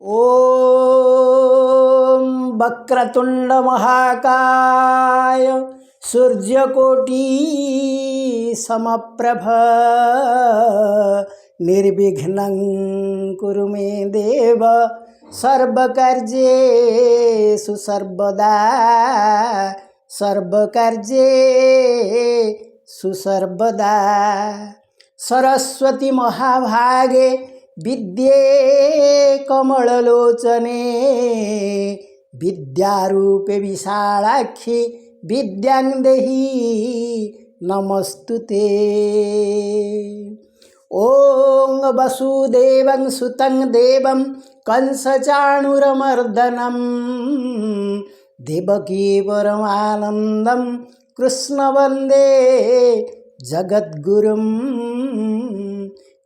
ओम वक्रतुंड महाकाय सूर्यकोटि समप्रभ निर्विघ्नं कुरु मे देव सर्वकार्येषु सर्वदा सर्वकार्येषु सर्वदा सरस्वती महाभागे विद्ये कमललोचने विद्यारूपे विशालाक्षी विद्यां देहि नमस्तुते। ओं वसुदेवं सुतं देवं कंसचाणूरमर्दनं देवकी परमानन्दं कृष्ण वन्दे जगद्गुरुं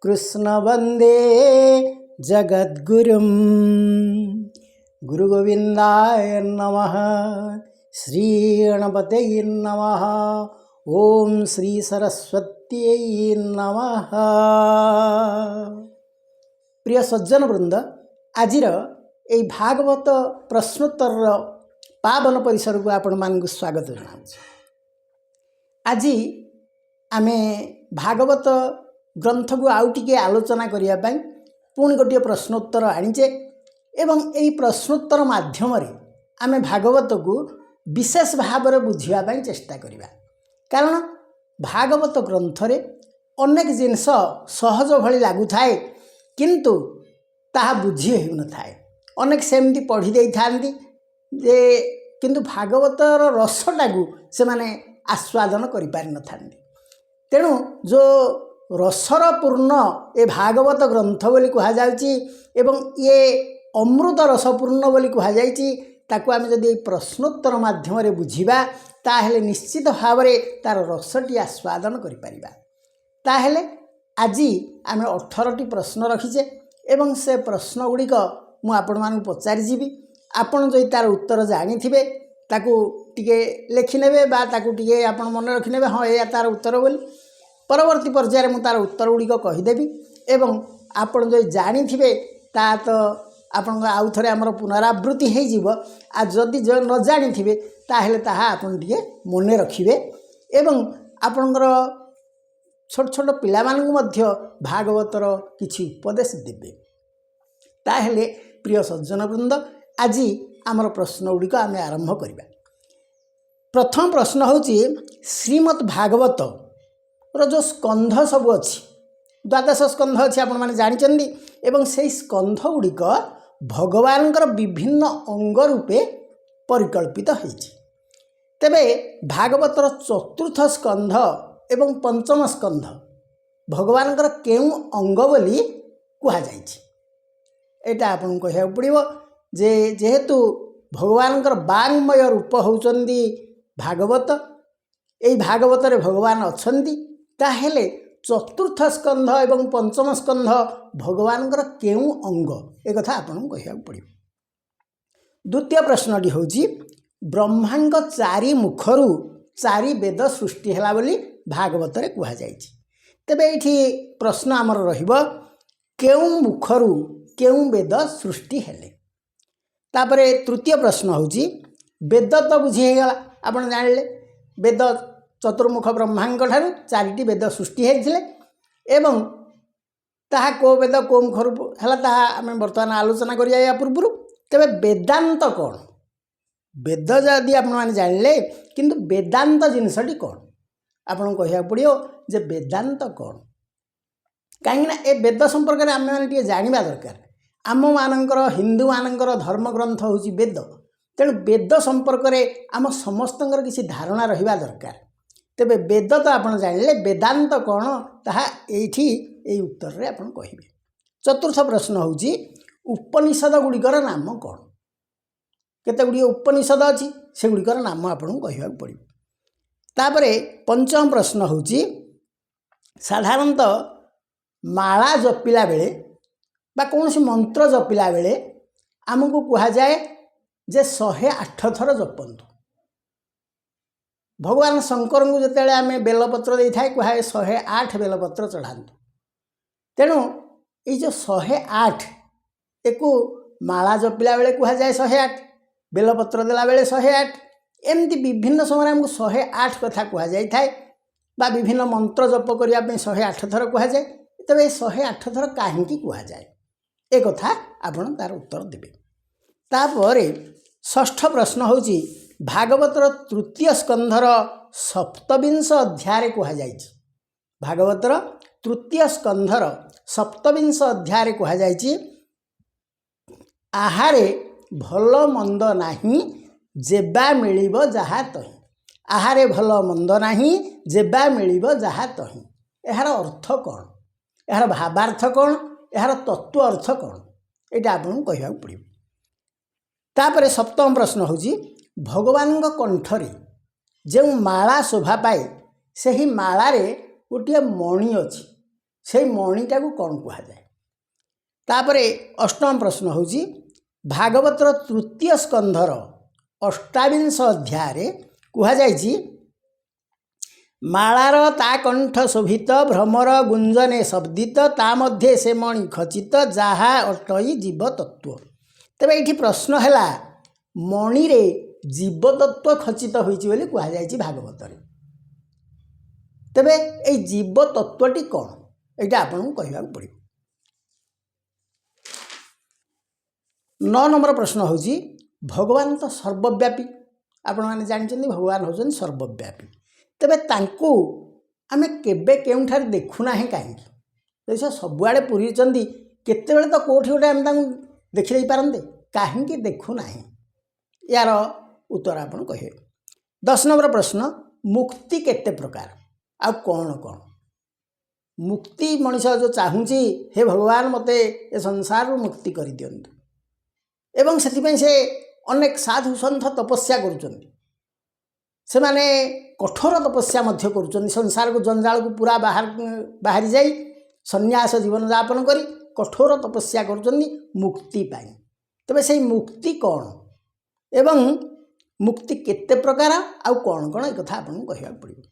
कृष्ण वन्दे जगद्गुरुं। गुरुगोविन्दाय नमः। श्री गणपतये नमः। ओम श्री सरस्वत्यै नमः। प्रिय सज्जन वृंद, आजिर এই भागवत प्रश्नोत्तर पावन परिसर को आपण मानक स्वागत जनाऊँ। आज आमे भागवत ग्रंथ को आउ टिके आलोचना करने पुणी गोटे प्रश्नोत्तर आनीचे एवं यही प्रश्नोत्तर माध्यम आमे भागवत को विशेष भाव में बुझापी चेष्टा करवा। कारण भागवत ग्रंथ रे अनेक जिनस सहज भली लगु थाए किंतु ताहा बुझी हो न थाए। अनेक सेमती पढ़ी दे थांती जे किंतु भागवतर रसटा को से माने आस्वादन करि पारि न थांती। तेणु जो रसर पूर्ण ए भागवत ग्रंथ बोली कहा जाउची एवं ये अमृत रसपूर्ण बोली कहा जाइची ताकू आमे जदि प्रश्नोत्तर माध्यम रे बुझिबा ताहेले निश्चित भाव में तार रसटी आस्वादन करि परिबा। ताहेले आजी आमे 18टी प्रश्न रखीचे एवं से प्रश्न गुड़िक मु आपण मानू पचारि जीवी। आपण जदि तार उत्तर जानी थिबे ताकू टिके लेखि नेबे बा ताकू टिके आपण मन रखि नेबे हां ए तार उत्तर बोली। परवर्ती पर्यायर मु तार उत्तर गुड़िक कहीदेवी एवं आपण जदि जानी थिबे ता तो आपण आउ थरे हमर पुनरावृत्ति हो जीव। आ जदि जो न जानी थिबे ताहेले ताहा आपण टिके मने रखिबे एवं आपणकर छोट छोट पिला मानकु मध्य भागवतर किछि उपदेश देबे। ताहेले प्रिय सज्जन वृंद, आज आमर प्रश्न गुड़िक आमे आरंभ करिबा। प्रथम प्रश्न होची श्रीमद् भागवत जो स्कंध सब अच्छी 12 स्कंध अच्छी आपण माने जानिचंदी एवं से स्कंध गुड़िक भगवान विभिन्न अंग रूपे परिकल्पित होइछि। तेबे भागवतर चतुर्थ स्कंध एवं पंचम स्कंध भगवान केउ अंग बोली कहा जाइछि। एटा आपन कहिया पड़िबो जे जेहेतु भगवान वांगमय रूप होउचंदी भागवत, एई भागवत रे भगवान अछंती। ताहेले चतुर्थ स्कंध एवं पंचम स्कंध भगवान केउ अंग एक कथा आपन कहिया पड़िबो। द्वितीय प्रश्नटी होची ब्रह्मांग 4 मुखरु 4 वेद सृष्टि हैला बोली भागवत रे कहा जाइछि। तबे एठी प्रश्न हमर रहिबो केउ मुखरु केउ वेद सृष्टि हेले। तापरे तृतीय प्रश्न होची वेद तो बुझी हेगला आपन जानले वेद चतुर्मुख ब्रह्मांग ठारू 4टी वेद सृष्टि हेथिले एवं ताहा को वेद को मुखरु हला ताहा आमे वर्तमान आलोचना करिया या पूर्वरु। तबे वेदांत कोन वेद जदि आपण माने जानले किंतु वेदांत जिनसटी कोन आपण कहिया पड़ियो जे वेदांत कोन। काहे ना ए वेद संपर्क रे आमे माने टिके जानिबा दरकार। आम मानकर हिंदू मानकर धर्म ग्रंथ होची वेद। तेणु वेद संपर्क रे आम समस्तंकर किसी धारणा रहिबा दरकार। तेबे वेद तो आपण जानले वेदांत कोन ताहा एठी ए उत्तर रे आपण कहिबे। चतुर्थ प्रश्न होची उपनिषद गुड़िकर नाम कौन। केते गुड़ी उपनिषद अच्छी से गुड़िकर नाम आपको कहवा पड़ो। तापरे पंचम प्रश्न होची साधारणतः माला जपिला बेले बा कौन सी मंत्र जपिला बेले आमको कहा जाए जे 108 थर जपंतु। भगवान शंकर को जिते आम बेलपत्र दे था कहे 108 बेलपत्र चढ़ातु। तेणु ये जो 108 एक माला जपिला बेले कुहाए 108, बेलपत्र देला बेले 108, एमती विभिन्न समय आमको 108 कथा कुहाई थाए बा विभिन्न मंत्र जप करने 108 थर कुहाए। तेज 108 थर कहीं कुहाए ए कथा आपण तार उत्तर देवे। तापर षष्ठ प्रश्न हूँ भागवतर तृतीय स्कंधर सप्तविंश अध्याय कुहाई। भागवतर तृतीय स्कंधर सप्तविंश अध्याय कुहाई आहारे भल मंद नहीं जेबा मिलिब जहा तही। आहारे भल मंद नहीं जेबा मिलिब जहा तही। यार अर्थ कौन, यार भावार्थ कौन, यार तत्व अर्थ कौन, यहाँ आपको कहवा पड़ो। तापर सप्तम प्रश्न हूँ भगवान कंठरे जो माला शोभा पाए से ही मालारे गोटे मणि अच्छी से मणिटा को कौन कहुए। तापर अष्टम प्रश्न हूँ भागवतर तृतीय स्कंधर अष्टाविंश अध्याय कुहाई मालार ता कंठ शोभित भ्रमर गुंजने शब्दित ता मध्ये से मणि खचित जहा अटई जीव तत्व। तेज ये प्रश्न है मणि रे जीव तत्व खचित होती कहुई भागवत। तेबे ये जीव तत्वटी कौन, यहाँ आपको कहवा पड़ो। 9 नंबर प्रश्न हूँ भगवान तो सर्वव्यापी, आपण मैंने जानते भगवान होचन सर्वव्यापी। तेबे तांको आमे केबे केउठार देखुना है कहीं से सबुआड़े पूरी केतेबेले तो कोठी गोटे आम देखी दे पारंते कहीं देखुना है। यार उत्तर आपन कहे। 10 नंबर प्रश्न मुक्ति केते प्रकार आ कौन कौन मुक्ति मनीष जो चाहूँगी हे भगवान मते ए संसार मुक्ति कर दियंतु एवं से अनेक साधु सन्थ तपस्या करुचंती से माने कठोर तपस्या मध्य करुचंती संसार को जंजाल को पूरा बाहरी जाई सन्यास जीवन यापन करी कठोर तपस्या करुचंती मुक्ति पाई। तबे से मुक्ति कौन एवं मुक्ति केते प्रकार आ कौन कौन एक कथा आपन कहवा पड़ो।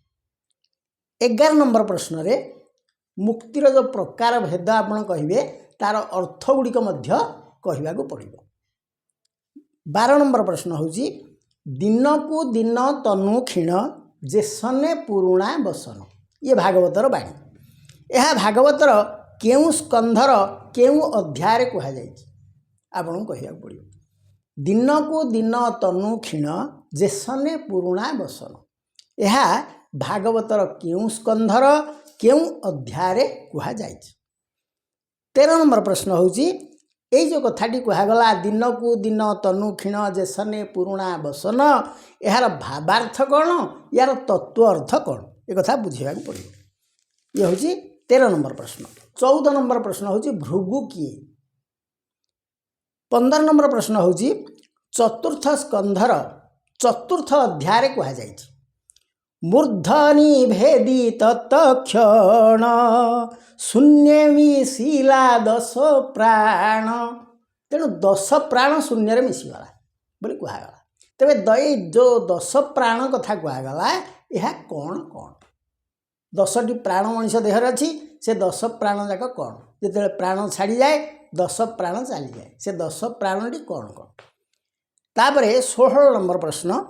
11 नंबर प्रश्न रे मुक्तिर जो प्रकार भेद आपन कहिबे तार अर्थ गुड़िक मध्य कहवा को पड़ो। 12 नंबर प्रश्न हूँ दिन को दिन तनु क्षीण जेसने पुरुणा बसन। ये भागवतर बाणी। यह भागवतर केउ स्कंधर केउ अध्याय कहुई आपन कहवा पड़ो। दिन को दिन तनु क्षीण जेसने पुरुणा बसन। यह भागवतर केउ स्कंधर केउ अध्याय कहुई। 13 नंबर प्रश्न हूँ यही जो कथाटी कहगला दिन को दिन तनु क्षीण जेसने पुरुणा बसन यार भावार्थ कौन यार तत्व अर्थ कौन एक कथा बुझेगा पड़ो। ये हूँ 13 नंबर प्रश्न। 14 नंबर प्रश्न हूँ भृगु किए। 15 नंबर प्रश्न हूँ चतुर्थ स्कंधर चतुर्थ अध्याय कहुई मूर्धनि भेदी तत्क्षण शून्य मिशिला 10 प्राण। तेणु 10 प्राण शून्य मिशिगला बोली कहगला। तेरे दई जो 10 प्राण कथा कहगला यह कौन कौन 10टी प्राण मनीष देहर अच्छी से 10 प्राण जाक कौन जो प्राण छाड़ी जाए 10 प्राण चली जाए से 10 प्राणटी कौन कौन। तापर 16 नंबर प्रश्न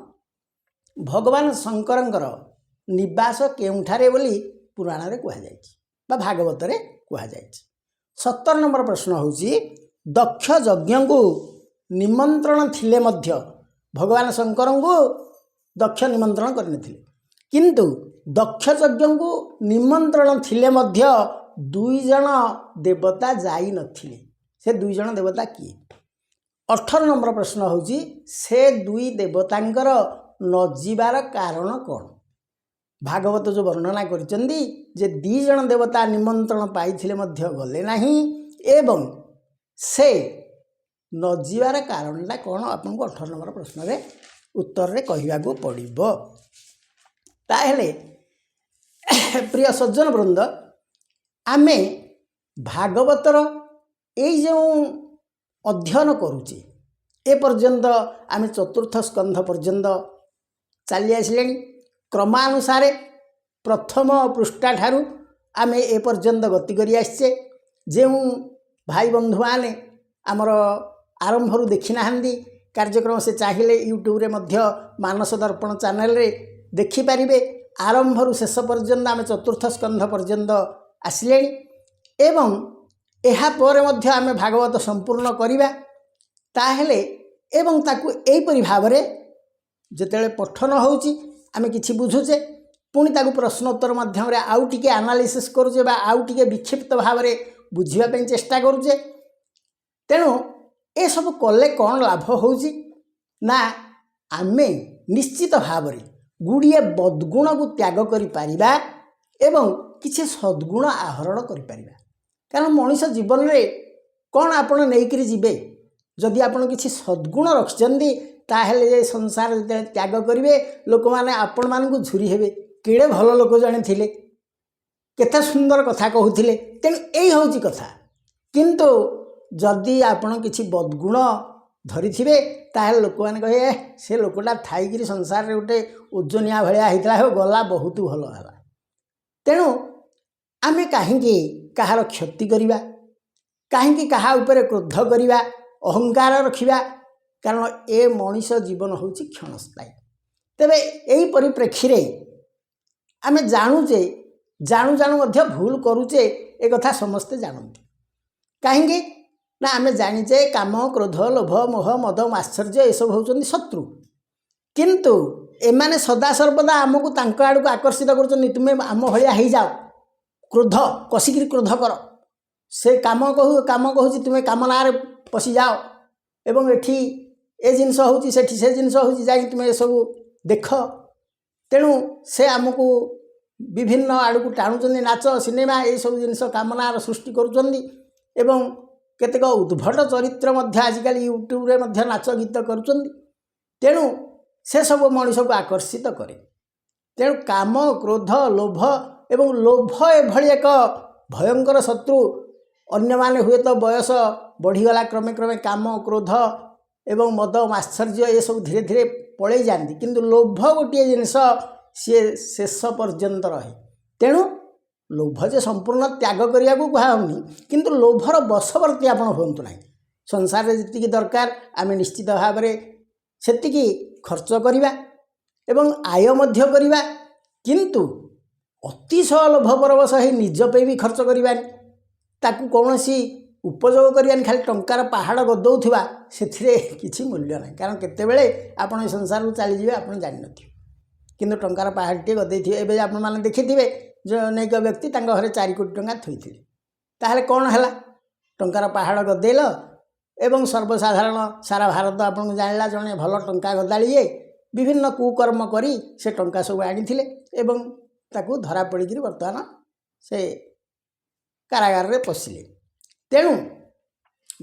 भगवान शंकरंकर निवास केउठारे बोली पुराण रे कहुई बा भागवत रे कहुई। 17 नंबर प्रश्न हूँ दक्ष यज्ञ को निमंत्रण थिले मध्य भगवान शंकर को दक्ष निमंत्रण करने किंतु दक्ष यज्ञ को निमंत्रण थिले मध्य 2 जन देवता जाई नथिले से 2 जन देवता किए। 18 नंबर प्रश्न हूँ से 2 देवतांकर न जीवार कारण कौन। भागवत जो वर्णना करिसेंती जे 2 जन देवता निमंत्रण पाइथिले मध्य गले नहीं एवं से न जीवार कारणटा कौन आपको 18 नंबर प्रश्न रे उत्तर रे कहवा को पड़ो। ताहेले प्रिय सज्जन वृंद आमे भागवतर ये जो अध्ययन करुचे ए पर्यंत आमे चतुर्थ स्कंध पर्यंत चली आसिले। क्रमानुसारे प्रथम पृष्ठा ठारू आमे ए पर्यंत गति करी आसचे। जो भाई बंधु माने आमर आरंभरू देखी नाहांदी कार्यक्रम से चाहिए यूट्यूब रे मध्य मानस दर्पण चैनल रे देखि पारिबे। आरंभरू शेष पर्यंत आम चतुर्थ स्कंध पर्यंत आसिले एवं एहा पर मध्य आम भागवत संपूर्ण करिबा ताहेले एवं ताकू एहिपरि भाव रे जेतेले पठन होउची आम किछि बुझुचे पुणी ताकू प्रश्नोत्तर माध्यम रे आउ टिके एनालिसिस करूचे बा आउ टिके विक्षिप्त भाव रे बुझिबा ପାଇଁ चेष्टा करूचे। तेणु ए सब कले कौन लाभ होउची ना आमे निश्चित भाव रे गुड़िए बदगुण को त्याग करि पारिबा एवं किछि सद्गुण आहरण करि पारिबा। कारण मनुष्य जीवन रे कौन आपण नेइकरी जिबे जदि आपण किछि सद्गुण रखिचंदी ताहेले जे संसार त्याग करिवे लोक माने आपण मान को झुरी हेबे केड़े भल लोक जणे थिले केते सुंदर कथा कहूथिले। तेणु एई होउची कथा किंतु जदि आपण किछि बदगुण धरिथिबे ताहेले लोक माने कहे से लोकटा थाईगिरी संसार रे गोटे ओजनिया भलिया हितला हो गला बहुत भल हला। तेणु आमे काहेकि कहार क्षति करिबा काहेकि कहा ऊपर क्रोध करिबा अहंकार रखिबा कारण ए मनीष जीवन होउची क्षणस्थायी। तेबे एही परिप्रेक्षी रे आमे जानुचे जाणु जाणु मध्य भूल करूचे ए कथा समस्ते जानନ୍ତି काहेकि ना आमे जानिचे काम क्रोध लोभ मोह मद मात्सर्य ए सब होउचंदी शत्रु किंतु एमाने सदा सर्वदा आमको तांक आड़को आकर्षित करूचंदी तुमे आम भलिया हेई जाओ क्रोध कसिकिरी क्रोध कर से काम कहूची तुमे काम नारे पशि जाओ एवं एठी ए जिनस होउची सेठी से जिनस होउची जाई तुमे सब देख। तेणु से आमको विभिन्न आड़को टाणुचंदी नाच सिनेमा ए सब जिनस कामनार सृष्टि करूचंदी एवं केतेक उद्भट चरित्र मध्य आजिकल यूट्यूब रे मध्य नाच गीत करूचंदी। तेणु से सब मनुष्य को आकर्षित करे। तेणु काम क्रोध लोभ एवं लोभ एभली एक भयंकर शत्रु अन्य माने हुए तो बयस बढ़ीगला क्रमे क्रमे काम क्रोध एवं मद मात्सर्य ये सब धीरे धीरे पड़े जाती किंतु लोभ गोटे जिनस सी शेष पर्यंत रहे। तेणु लोभ जे संपूर्ण त्याग करिया को कहउनी किंतु लोभर बशवर्ती आपण होंतु नाही। संसार रे जतिकी दरकार आमे निश्चित भाव रे सेतिकी खर्च करिबा एवं आय मध्य करिबा किंतु अतिशय लोभ परवश हे निज पे भी खर्च करिबानी ताकू कौनसी उपयोग करियानी खाली टंकार पहाड़ गदौथिबा सेथिरे किछि मूल्य नाही। कारण केतेबेले आपण संसार को चली जिवे आपण जानि नथि किंतु टंकार पहाड़टी गदैथिबे एबे आपण माने देखिथिबे जो अनेक व्यक्ति तांका घरे 4 कोटी टंका थुइथिले ताहले कोन हला टंकार पहाड़ गदैल एवं सर्वसाधारण सारा भारत आपण जानला जने भल टंका गदाळिए विभिन्न कुकर्म करी से टंका सब आनिथिले एवं ताकू धरा पड़िकी वर्तमान से कारागार रे पशिले। तेणु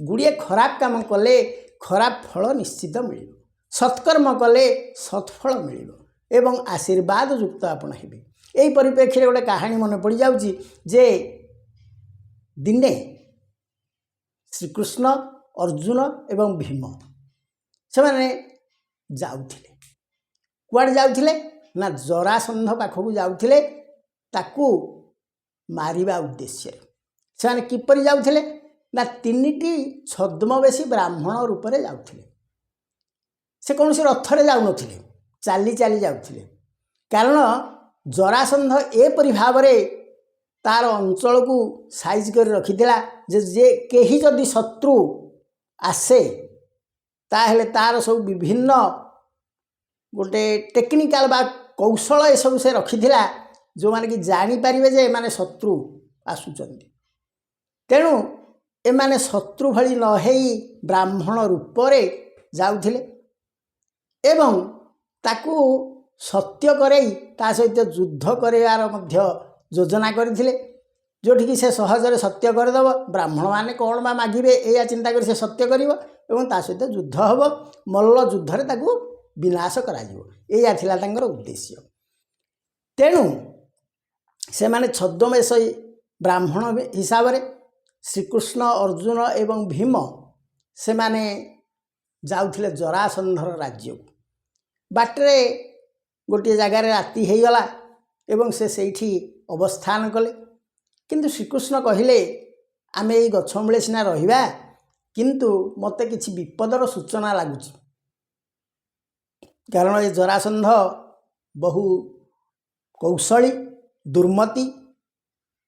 गुड़िए खराब काम कले खराब फल निश्चित मिल सत्कर्म कले सत्फल मिल एवं आशीर्वाद युक्त आपण हेबे। यही परिप्रेक्षी रे गोटे कहानी मन पड़ जाउची जे दिने श्रीकृष्ण अर्जुन एवं भीम से माने जाउथिले कुआडे जाउथिले ना जरासंध पाखकू जाउथिले ताकू मारिबा उद्देश्य से माने किपरि जाउथिले ना 3टी छद्मवेशी ब्राह्मण रूप में जाउथिले। से कौन से रथरे जाउ नथिले चाली चाली जाउथिले कारण जरासंध एपरि भाव रे तार अंचल को साइज कर रखिथिला जे केही जदि शत्रु आसे ताहेले तार सब विभिन्न गोटे टेक्निकल बा कौशल ए सब से रखिथिला जो माने कि जानी पारिबे जे माने शत्रु आसुचंदी। तेणु एमाने शत्रु भली न हेई ब्राह्मण रूप रे जाउथिले एवं ताकू सत्य करई ता सहित युद्ध करार मध्य योजना करथिले जोठिकी से सहजरे सत्य करदेव ब्राह्मण माने कौन बा मागिबे एया चिंता कर से सत्य करिवो एवं ता सहित युद्ध हबो मल्ल युद्ध रे ताकू विनाश करा जिवो एया थिला तांकर उद्देश्य। तेणु से माने छद्मवेश ब्राह्मण हिसाब रे श्रीकृष्ण अर्जुन एवं भीम से माने जाउथिले जरासंधर राज्य को बाटरे गोटे जगार राति हो गला एवं से सेठी अवस्थान कले किंतु श्रीकृष्ण कहिले आमे एई गछ मूले सिना रहिबा किंतु मते किछि विपदर सूचना लगुच, कारण ये जरासंध बहु कौशली दुर्मति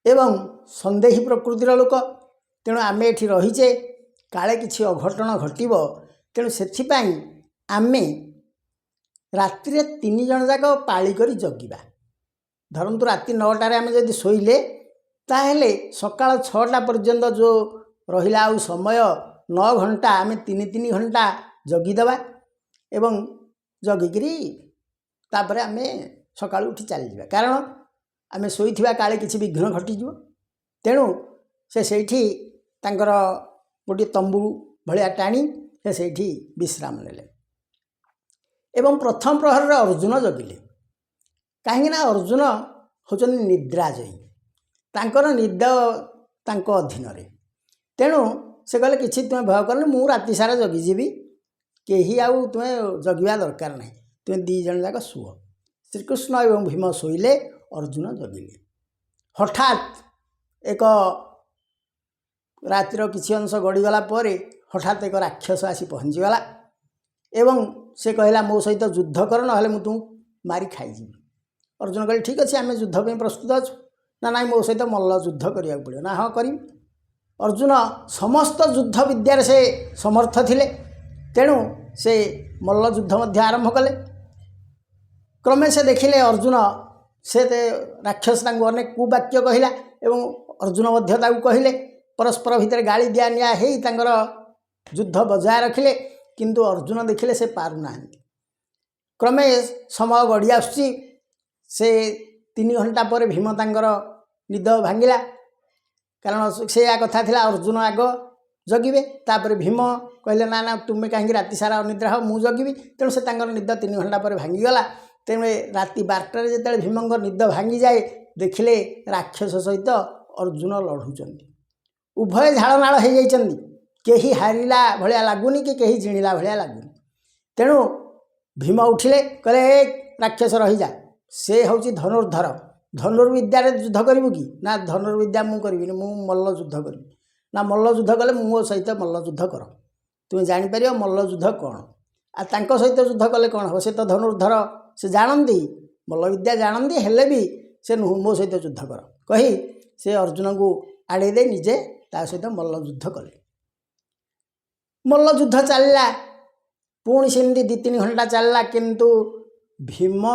एवं सन्देही प्रकृतिर लोक। तेणु आमे एठी रहीचे काले किछि अघटन घटिब, तेणु सेथिपाई आमे रात्रि 3 जण जाक पाली करी जगिबा। धरंतु राति 9टारे आमे जदि शोइले ताहेले सकाळ 6टा पर्यंत जो रहिला आउ समय 9 घंटा आमे 3 घंटा जगिदेवा एवं जगिकिरी तापरे आमे सकाळ उठी चली जाबा, कारण आमे शोइथिबा काले किछि विघ्न घटी जिवो। तेणु से सेठी तांकर गोटे तंबू भलिया टाणी से सेठी विश्राम नेले एवं प्रथम प्रहर अर्जुन जगिले। कहीं अर्जुन होचन निद्राजयी, तांकर निद तांको अधीन रे। तेणु से कहले किछि तुम भय करनी, मु राति सारा जगिजीबी, केही आउ तुम जगिबा दरकार नहीं, तुम 2 जण जाक शुओ। श्रीकृष्ण एवं भीम शोइले, अर्जुन जगिले। हठात एक रातिर किछि अंश गड़ीगला परे हठात एक राक्षस आसी पहुँचीगला एवं से कहला मो सहित युद्ध कर, ना तुम मारी खाईजी। अर्जुन कहले ठीक अच्छे, आम युद्ध पे प्रस्तुत अच्छु। ना ना मो सहित मल्ल युद्ध करिया पड़ो। ना हाँ करी। अर्जुन समस्त युद्ध विद्यार से समर्थ थिले, तेणु से मल्ल युद्ध मध्य आरंभ कले। क्रमे से देखिले अर्जुन से राक्षस अनेक कुवाक्य कहला एवं अर्जुन मध्य कहले, परस्पर भितर गाड़ी दिया निया हेई तांकर युद्ध बजाय रखिले, किंतु अर्जुन देखिले से पारु नाहंती। क्रमे समय गड़ी आसुची, से 3 घंटा पर भीम तांकर निद भांगिला, कारण से या कथा थिला अर्जुन आग जगिबे, तापर भीम कहले ना ना तुमे कहीं राति सारा अनिद्रा हो, मु जगिबी। तेणु से तांकर निद 3 घंटा पर भांगीगला। तेणु राति 12टार जिते भीमंकर निद भांगी जाए, देखिले राक्षस सहित अर्जुन लड़ुचंती। उभय झाड़नाड़ हो जाइछंती, केही हारिला भलिया लागुनी कि केही जिणिला भलिया लागुनी। तेणु भीम उठिले, कहले राक्षस रही जा, से हूँ धनुर्धर, धनुर्विद्या युद्ध करू कि ना, धनुर्विद्या मु करी, मु मल्ल युद्ध करी। ना मल्ल युद्ध कले मो सहित मल्ल युद्ध कर, तुम जापर मल्ल युद्ध कौन। आ तांको सहित युद्ध कले कौन हम, से तो धनुर्धर, से जानती मल्ल विद्या जानती, हेले भी से नुह मो सहित युद्ध कर कही से अर्जुन को आड़े दे निजे ता सहित मल्ल युद्ध कले। मल्ल युद्ध चलला, पुणी सेमती 2-3 घंटा चलला, किंतु भीम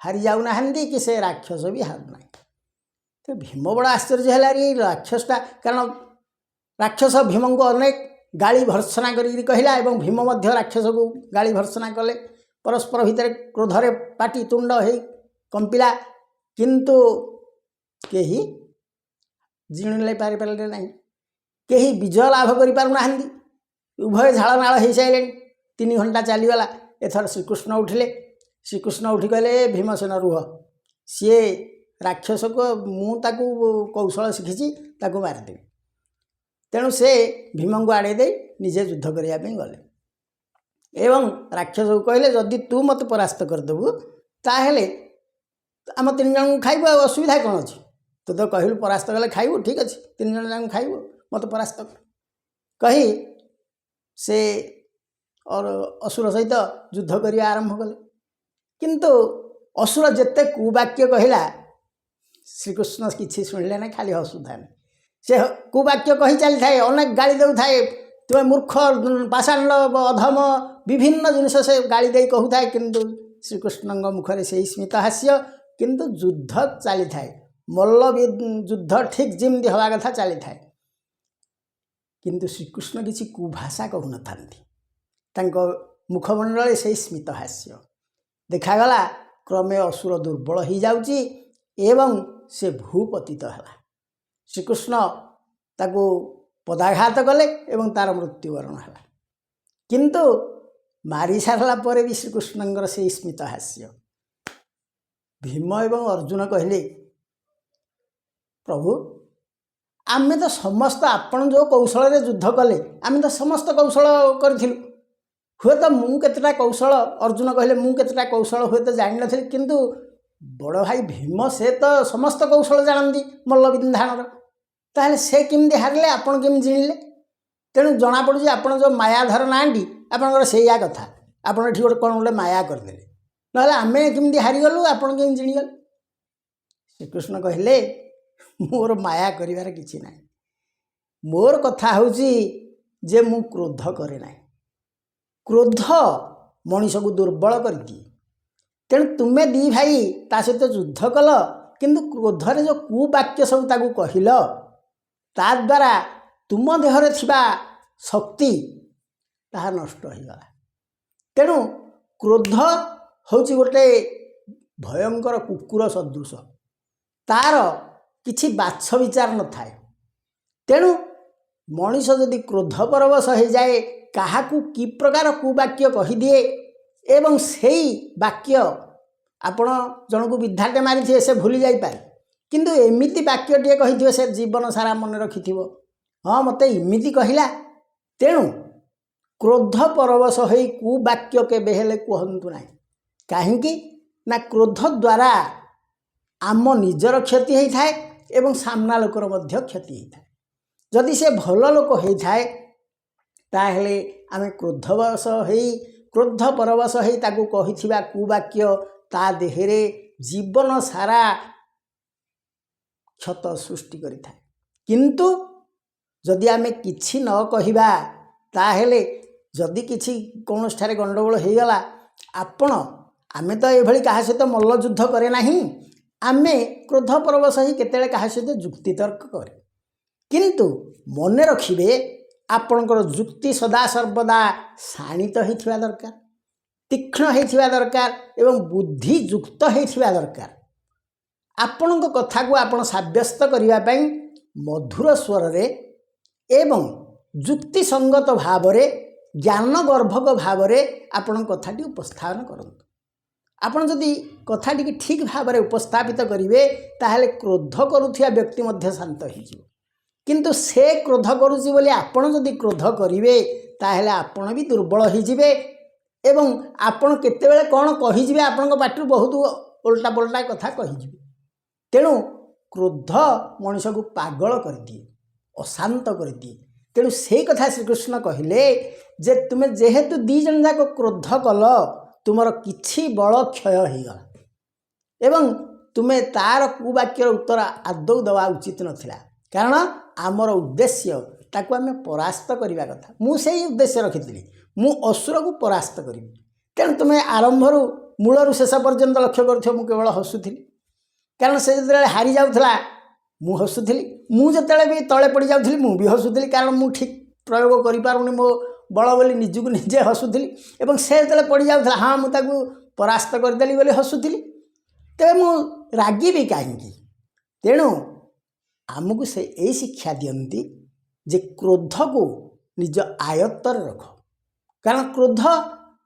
हारी जाऊ नाहंती कि से राक्षस भी हारुना। तो भीम बड़ा आश्चर्य है राक्षसटा, कारण राक्षस भीम को अनेक गाली भर्सना करी कहला एवं भीम मध्य राक्षस को गाली भर्सना कले। परस्पर भितर क्रोधरे पाटी तुंड हो कंपिला, किंतु केही जिणिले पारे नहीं, केही विजय लाभ करि पारु नाहंती। उभय झाड़नाड़ हो सारे। 3 घंटा चलीगला। एथर श्रीकृष्ण उठिले। श्रीकृष्ण उठी कहले भीमसेन रुह, सी राक्षस को मुझे कौशल शिखी ताकू मारिदेवी। तेणु से भीम को आड़े दे निजे युद्ध करने गले एवं राक्षस को कहले जदि तू मत परास्त करदेबू ताहेले आम 3 जन खाइबू, असुविधा कौन अच्छी, तू तो कहलु परास्त कले खाइबू, ठीक अच्छे 3 जन जाक खाइबू, मत परास्त कर कही से और असुर सहित युद्ध करने आरंभ कले। किंतु असुर जेते कुवाक्य कहला श्रीकृष्ण किसी शुणिले ना, खाली हसुथा। से कुवाक्य कही चली थाए, अनेक गाड़ी दे थाए, तुम मूर्ख पाषाण अधम विभिन्न जिनस से गाड़ी दे कहू थाए, किंतु श्रीकृष्ण मुखरे से स्मित हास्य। किंतु युद्ध चली थाए, मल्ल युद्ध ठीक जमी हवा कथा चली थाए, किंतु श्रीकृष्ण किसी कुभाषा कहू न था, मुखमंडल से स्मित हास्य देखागला। क्रमे असुर दुर्बल हो जाउची एवं से भूपतित है। श्रीकृष्ण ताकू पदाघात कले एवं तार मृत्युवरण है, किंतु मारी सारला परे भी श्रीकृष्ण से स्मित हास्य। भीम एवं अर्जुन कहले प्रभु आमे तो समस्त आपण जो कौशल रे युद्ध कले, आमे तो समस्त कौशल करिथिलु, हुए तो मु केतटा कौशल, अर्जुन कहले मु केतटा कौशल हुए तो जान नथिली, किंतु बड़ भाई भीम से तो समस्त कौशल जानती मल्ल विधान, ताहले से केमती हारले, आपण केमती जिणिले। तेणु जनापड़ी आप जो मायाधर नाँटी आपणकर से कथा आपड़ ये गोटे कौन गोटे माया करदे ना आम केमी हारीगलु आपड़ कमी जिणीगल श्रीकृष्ण कहले मोर माया करिवार किछि ना मोर कथा हूँ जे मु क्रोध करे ना क्रोध मनीष को दुर्बल कर दिए तेणु तुम्हें दी भाई ता सहित युद्ध कल किंतु क्रोधरे जो कुवाक्य सब ताकू कहल ता द्वारा तुम देहरे थिबा शक्ति ताहा नष्ट हो गला तेणु क्रोध हूँ गोटे भयंकर कुकुर सदृश तार किछि बाछ विचार न थाए तेणु मनीष जदि क्रोध परवश हो जाए काहाकू कि प्रकार कुवाक्य कहीदिए एवं सेई वाक्य आपण जन को विधाटे मारी से भूली जाई पारे किंतु एमिति वाक्यटे कही से जीवन सारा मन रखि हाँ मते इमिति कहला तेणु क्रोध परवश हो कुवाक्य केबे हेले कहंतु नाही काहेकि ना क्रोध द्वारा आम निजर क्षति होता है एवं सामना लोकर मध्य क्षति होता है जदि से भल लोक होता है ताहले आम क्रोधवश हो क्रोध परवश हो ताकू कही कुवाक्य ता देहरे जीवन सारा क्षत सृष्टि करिथा किंतु जदि आम किछि न कहिबा ताहले जदि किछि कौनसी ठारे गंडगोल हो गला आपण आमे तो एभली कहा सहित मल्लयुद्ध करे नाही आमे क्रोध परवश ही केतेले कहा सहित जुक्ति तर्क करे किंतु मने रखिबे आपणकर जुक्ति सदा सर्वदा शाणित होइथिबा दरकार तीक्ष्ण होइथिबा दरकार एवं बुद्धि युक्त होइथिबा दरकार आपणक कथा को आपण साब्यस्त करिवा पई मधुर स्वर रे एवं जुक्ति संगत भाव रे ज्ञान गर्भक भाव रे आपण कथाटी उपस्थापन करंतु आपण जदि कथाटी ठीक भाव में उपस्थापित करेंगे ताहले क्रोध करुथिया व्यक्ति मध्य शांत हो किंतु से क्रोध करुची बोली आपण जदि क्रोध करेंगे ताहले आपण भी दुर्बल होइजिबे एवं आपण केतेबेले कौन कहिजिबे आपण पाटू बहुत उल्टा पल्टा कथा कहिजिबे तेणु क्रोध मनुष्य को पागल कर दिए अशांत कर दिए तेणु से कथा श्रीकृष्ण कहले जे तुम्हें जेहेतु दी जन जाक क्रोध कल तुमर किछि बल क्षय हो गला एवं तुम्हें तार कुवाक्यर उत्तर आदौ दवा उचित नथिला कारण आमर उद्देश्य ताकू आम परास्त करने कथा मुझे उद्देश्य रखी मु असुर को परास्त करी तेणु तुम्हें आरंभ मूलर शेष पर्यंत लक्ष्य कर केवल हसुली कारण से जो हारी जाऊला मु हसुली मुझे भी तले पड़ जाऊली मु भी हसुली कारण मु ठीक प्रयोग करूनी मो बल बोली निजक निजे हसुली और से जो पड़ जाऊला हाँ मुझे परास्त करदेली बोली हसुली तेरे मु रागिबी कहीं तेणु आमको से यही शिक्षा दियंती जे क्रोध को निज आयत्तर रख कारण क्रोध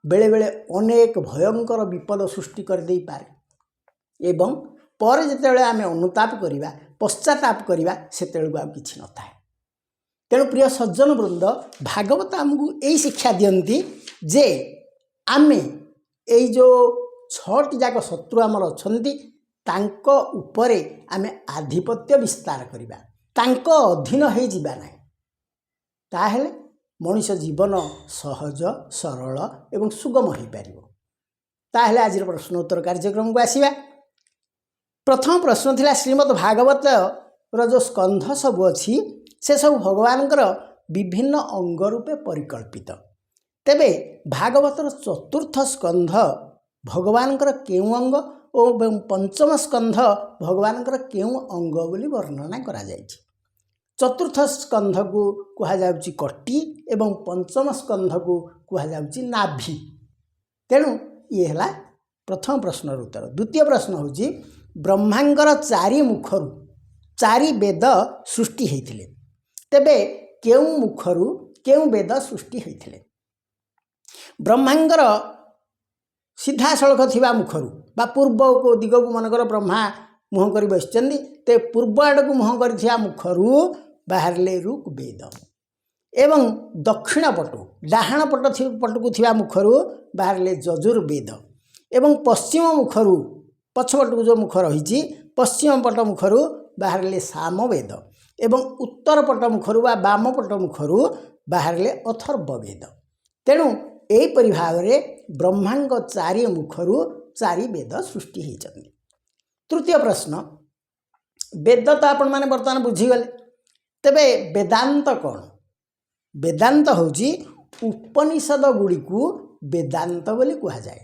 बेले बेले अनेक भयंकर विपद सृष्टि कर दे पारे एवं पर जितेबाला आम अनुताप करवा पश्चाताप करवा से किसी न था तेणु प्रिय सज्जन वृंद भागवत आमको यही शिक्षा दियंती जे आमे यही जो 6टी जाक शत्रु आमर अछंती तांको उपरे आमे आधिपत्य विस्तार करिबा तांको अधीन हो जिबा नाही ताहेले मनुष्य जीवन सहज सरल एवं सुगम हो पारिबो ताहेले आज प्रश्नोत्तर कार्यक्रम को आसीबा प्रथम प्रश्न थिला श्रीमद् भागवत जो स्कंध सब अछि से सब भगवानकर विभिन्न अंग रूपे परिकल्पित तेबे भागवतर चतुर्थ स्कंध भगवानकर केउ अंग और पंचम स्कंध भगवानकर केउ अंग बोली वर्णना करा जायछि चतुर्थ स्कंध को कहा जाउछि कटी एवं पंचम स्कंध को कहा जाउछि नाभि तेणु ये हला प्रथम प्रश्न उत्तर द्वितीय प्रश्न होछि ब्रह्मांगर 4 मुखरु 4 वेद सृष्टि होइथिले तेबे केउ मुखरु केउ वेद सृष्टि होइथिले ब्रह्मांगर सीधा सड़क थिबा मुखरु बा पूर्व को दिग को मनकर ब्रह्मा मुह कर बसचंदी ते पूर्व आड़ को मुह कर मुखरु बाहरले ऋग वेद एवं दक्षिण पटु डाहाण पट को थिबा मुखरु बाहरले यजुर्वेद एवं पश्चिम मुखरु पछपट को जो मुख रही पश्चिम पट मुखरु बाहरले सामवेद एवं उत्तर पट मुखरु बा वाम पट मुखरु ବାହାରିଲେ ଅଥର୍ବବେଦ। ତେଣୁ ଏହିପରି ଭାବରେ ବ୍ରହ୍ମାଙ୍କ 4 ମୁଖରୁ 4 ବେଦ ସୃଷ୍ଟି ହୋଇଛନ୍ତି। ତୃତୀୟ ପ୍ରଶ୍ନ, ବେଦ ତ ଆପଣମାନେ ବର୍ତ୍ତମାନ ବୁଝିଗଲେ, ତେବେ ବେଦାନ୍ତ କ'ଣ? ବେଦାନ୍ତ ହେଉଛି ଉପନିଷଦ ଗୁଡ଼ିକୁ ବେଦାନ୍ତ ବୋଲି କୁହାଯାଏ।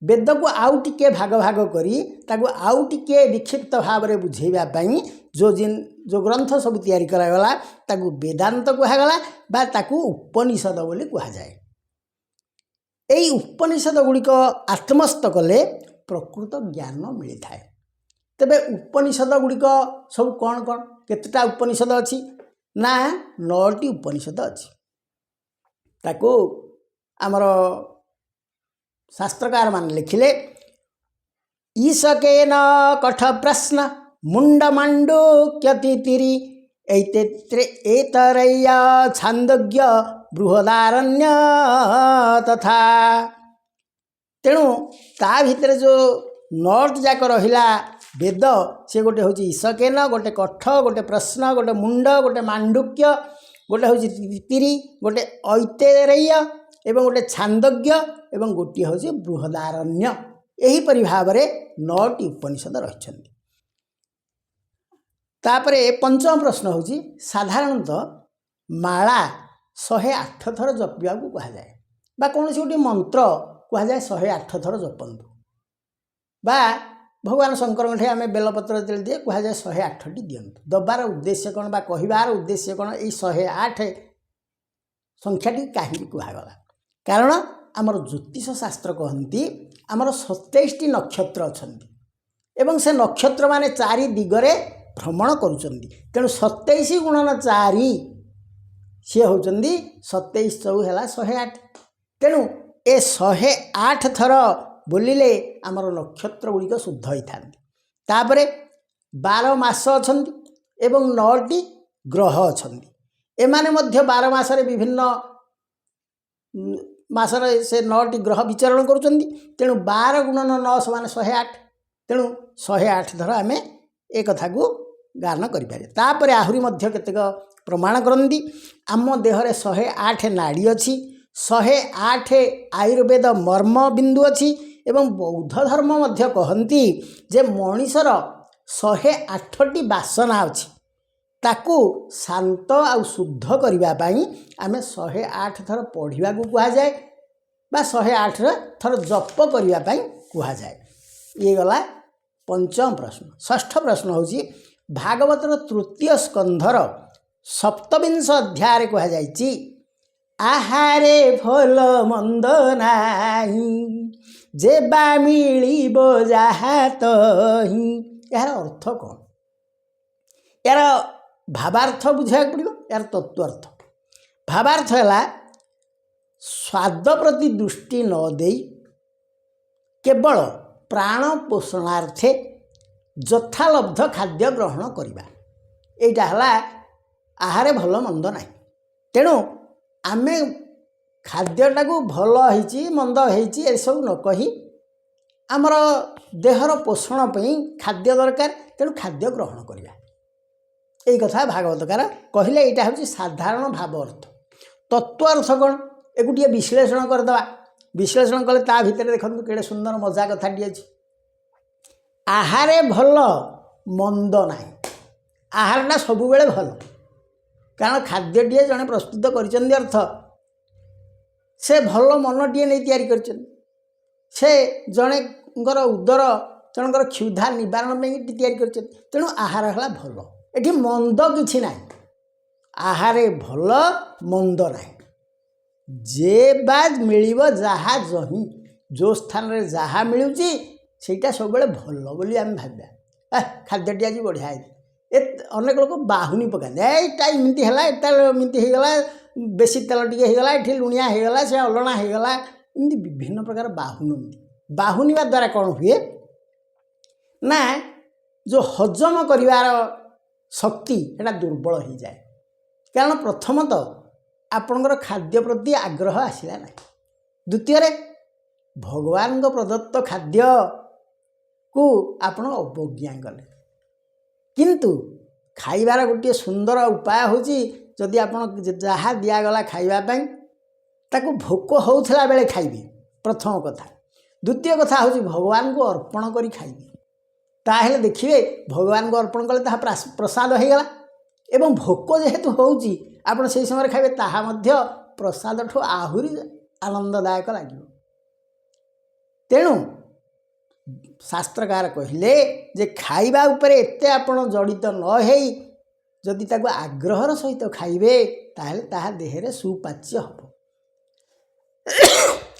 ବେଦକୁ ଆଉ ଟିକିଏ ଭାଗ ଭାଗ କରି ତାକୁ ଆଉ ଟିକିଏ ବିକ୍ଷିପ୍ତ ଭାବରେ ବୁଝେଇବା ପାଇଁ ଯେଉଁ ଗ୍ରନ୍ଥ ସବୁ ତିଆରି କରାଗଲା ତାକୁ ବେଦାନ୍ତ କୁହାଗଲା ବା ତାକୁ ଉପନିଷଦ ବୋଲି କୁହାଯାଏ। ଏହି ଉପନିଷଦ ଗୁଡ଼ିକ ଆତ୍ମସ୍ଥ କଲେ ପ୍ରକୃତ ଜ୍ଞାନ ମିଳିଥାଏ। ତେବେ ଉପନିଷଦ ଗୁଡ଼ିକ ସବୁ କ'ଣ କ'ଣ? କେତେଟା ଉପନିଷଦ ଅଛି? ନା 9ଟି ଉପନିଷଦ ଅଛି। ତାକୁ ଆମର ଶାସ୍ତ୍ରକାରମାନେ ଲେଖିଲେ, ଈଶକେନ କଠ ପ୍ରଶ୍ନ ମୁଣ୍ଡମାଣ୍ଡୁକ୍ୟତିତିରି ଏତରୈୟ ଛାନ୍ଦୋଗ୍ୟ ବୃହଦାରଣ୍ୟ ତଥା। ତେଣୁ ତା ଭିତରେ ଯେଉଁ 9ଟି ଯାକ ରହିଲା ବେଦ, ସେ ଗୋଟେ ହେଉଛି ଈଶକେନ, ଗୋଟେ କଠ, ଗୋଟେ ପ୍ରଶ୍ନ, ଗୋଟେ ମୁଣ୍ଡ, ଗୋଟେ ମାଣ୍ଡୁକ୍ୟ, ଗୋଟେ ହେଉଛି ତିତିରି, ଗୋଟେ ଐତରେୟ ଏବଂ ଗୋଟେ ଛାନ୍ଦୋଗ୍ୟ ଏବଂ ଗୋଟିଏ ହେଉଛି ବୃହଦାରଣ୍ୟ। ଏହିପରି ଭାବରେ 9ଟି ଉପନିଷଦ ରହିଛନ୍ତି। ତାପରେ ପଞ୍ଚମ ପ୍ରଶ୍ନ ହେଉଛି, ସାଧାରଣତଃ ମାଳା 108 ଥର ଜପିବାକୁ କୁହାଯାଏ ବା କୌଣସି ଗୋଟିଏ ମନ୍ତ୍ର କୁହାଯାଏ 108 ଥର ଜପନ୍ତୁ, ବା ଭଗବାନ ଶଙ୍କରଙ୍କଠି ଆମେ ବେଲପତ୍ର ଯେତେବେଳେ ଦିଏ କୁହାଯାଏ 108ଟି ଦିଅନ୍ତୁ। ଦେବାର ଉଦ୍ଦେଶ୍ୟ କ'ଣ ବା କହିବାର ଉଦ୍ଦେଶ୍ୟ କ'ଣ? ଏଇ 108 ସଂଖ୍ୟାଟି କାହିଁକି କୁହାଗଲା? କାରଣ ଆମର ଜ୍ୟୋତିଷ ଶାସ୍ତ୍ର କହନ୍ତି ଆମର 27ଟି ନକ୍ଷତ୍ର ଅଛନ୍ତି ଏବଂ ସେ ନକ୍ଷତ୍ରମାନେ 4 ଦିଗରେ ଭ୍ରମଣ କରୁଛନ୍ତି। ତେଣୁ 27 ଗୁଣନ 4 ସିଏ ହେଉଛନ୍ତି 27 ଚଉ ହେଲା 108। ତେଣୁ ଏ 108 ଥର ବୋଲିଲେ ଆମର ନକ୍ଷତ୍ର ଗୁଡ଼ିକ ଶୁଦ୍ଧ ହୋଇଥାନ୍ତି। ତାପରେ 12 ମାସ ଅଛନ୍ତି ଏବଂ 9ଟି ଗ୍ରହ ଅଛନ୍ତି। ଏମାନେ ମଧ୍ୟ 12 ମାସରେ ବିଭିନ୍ନ ମାସରେ ସେ 9ଟି ଗ୍ରହ ବିଚରଣ କରୁଛନ୍ତି। ତେଣୁ 12 ଗୁଣନ 9 ସମାନ 108। ତେଣୁ 108 ଥର ଆମେ ଏ କଥାକୁ ଗାନ କରିପାରିବା। ତାପରେ ଆହୁରି ମଧ୍ୟ କେତେକ ପ୍ରମାଣ କରନ୍ତି। ଆମ ଦେହରେ 108 ନାଡ଼ି ଅଛି, 108 ଆୟୁର୍ବେଦ ମର୍ମ ବିନ୍ଦୁ ଅଛି ଏବଂ ବୌଦ୍ଧ ଧର୍ମ ମଧ୍ୟ କହନ୍ତି ଯେ ମଣିଷର 108ଟି ବାସନା ଅଛି। ତାକୁ ଶାନ୍ତ ଆଉ ଶୁଦ୍ଧ କରିବା ପାଇଁ ଆମେ 108 ଥର ପଢ଼ିବାକୁ କୁହାଯାଏ ବା 108 ଥର ଜପ କରିବା ପାଇଁ କୁହାଯାଏ। ଇଏ ଗଲା ପଞ୍ଚମ ପ୍ରଶ୍ନ। ଷଷ୍ଠ ପ୍ରଶ୍ନ ହେଉଛି, ଭାଗବତର ତୃତୀୟ ସ୍କନ୍ଧର 27 ଅଧ୍ୟାୟରେ କୁହାଯାଇଛି, ଆହାରେ ଭଲ ମନ୍ଦ ନାହିଁ ଯେବା ମିଳିବ ଯାହା ତହିଁ। ଏହାର ଅର୍ଥ କ'ଣ? ଏହାର ଭାବାର୍ଥ ବୁଝିବାକୁ ପଡ଼ିବ, ଏହାର ତତ୍ତ୍ୱାର୍ଥ। ଭାବାର୍ଥ ହେଲା ସ୍ୱାଦ ପ୍ରତି ଦୃଷ୍ଟି ନ ଦେଇ କେବଳ ପ୍ରାଣ ପୋଷଣାର୍ଥେ ଯଥାଲବ୍ଧ ଖାଦ୍ୟ ଗ୍ରହଣ କରିବା। ଏଇଟା ହେଲା ଆହାରେ ଭଲ ମନ୍ଦ ନାହିଁ। ତେଣୁ ଆମେ ଖାଦ୍ୟଟାକୁ ଭଲ ହେଇଛି ମନ୍ଦ ହେଇଛି ଏସବୁ ନ କହି ଆମର ଦେହର ପୋଷଣ ପାଇଁ ଖାଦ୍ୟ ଦରକାର, ତେଣୁ ଖାଦ୍ୟ ଗ୍ରହଣ କରିବା। ଏଇ କଥା ଭାଗବତକାର କହିଲେ। ଏଇଟା ହେଉଛି ସାଧାରଣ ଭାବ ଅର୍ଥ। ତତ୍ତ୍ୱ ଅର୍ଥ କ'ଣ? ଏକୁ ଟିକେ ବିଶ୍ଳେଷଣ କରିଦେବା। ବିଶ୍ଳେଷଣ କଲେ ତା ଭିତରେ ଦେଖନ୍ତୁ କେଡ଼େ ସୁନ୍ଦର ମଜା କଥାଟି ଅଛି। ଆହାରେ ଭଲ ମନ୍ଦ ନାହିଁ। ଆହାରଟା ସବୁବେଳେ ଭଲ, କାରଣ ଖାଦ୍ୟଟିଏ ଜଣେ ପ୍ରସ୍ତୁତ କରିଛନ୍ତି ଅର୍ଥ ସେ ଭଲ ମନଟିଏ ନେଇ ତିଆରି କରିଛନ୍ତି। ସେ ଜଣେଙ୍କର ଉଦର ଜଣଙ୍କର କ୍ଷୁଧା ନିବାରଣ ପାଇଁ ତିଆରି କରିଛନ୍ତି। ତେଣୁ ଆହାର ହେଲା ଭଲ। ଏଠି ମନ୍ଦ କିଛି ନାହିଁ। ଆହାରେ ଭଲ ମନ୍ଦ ନାହିଁ। ଯେ ବା ମିଳିବ ଯାହା ଜହିଁ, ଯେଉଁ ସ୍ଥାନରେ ଯାହା ମିଳୁଛି ସେଇଟା ସବୁବେଳେ ଭଲ ବୋଲି ଆମେ ଭାବିବା। ଖାଦ୍ୟଟି ଆଜି ବଢ଼ିଆ ହେଇଛି। ଅନେକ ଲୋକ ବାହୁନି ପକାନ୍ତି, ଏଇଟା ଏମିତି ହେଲା, ଏଇଟା ଏମିତି ହେଇଗଲା, ବେଶୀ ତେଲ ଟିକେ ହେଇଗଲା, ଏଠି ଲୁଣିଆ ହେଇଗଲା, ସେ ଅଲଣା ହେଇଗଲା, ଏମିତି ବିଭିନ୍ନ ପ୍ରକାର ବାହୁନନ୍ତି। ବାହୁନିବା ଦ୍ୱାରା କ'ଣ ହୁଏ ନା ଯେଉଁ ହଜମ କରିବାର ଶକ୍ତି ଏଟା ଦୁର୍ବଳ ହେଇଯାଏ। କାରଣ ପ୍ରଥମତଃ ଆପଣଙ୍କର ଖାଦ୍ୟ ପ୍ରତି ଆଗ୍ରହ ଆସିଲା ନାହିଁ। ଦ୍ୱିତୀୟରେ ଭଗବାନଙ୍କ ପ୍ରଦତ୍ତ ଖାଦ୍ୟକୁ ଆପଣ ଅବଜ୍ଞା କଲେ। କିନ୍ତୁ ଖାଇବାର ଗୋଟିଏ ସୁନ୍ଦର ଉପାୟ ହେଉଛି जदि आपण जहाँ दिगला खावाई ताको भोक होउथला बेले खाइबे प्रथम कथा। द्वितीय कथा हूँ भगवान को अर्पण करी खाइबे ताहेले देखिए भगवान को अर्पण कले ताहा प्रसाद हो गला एवं भोक जेहेतु होउची आपण से समय खाइबे ताहा मध्य प्रसाद ठो आहुरी आनंददायक लगे। तेणु शास्त्रकार कहले जे खाइबा उपरे एते आपण जड़ित न हेई जदि ताको आग्रहर सहित खाइबे ताहेले ताहा देहरे सुपाच्य हबो।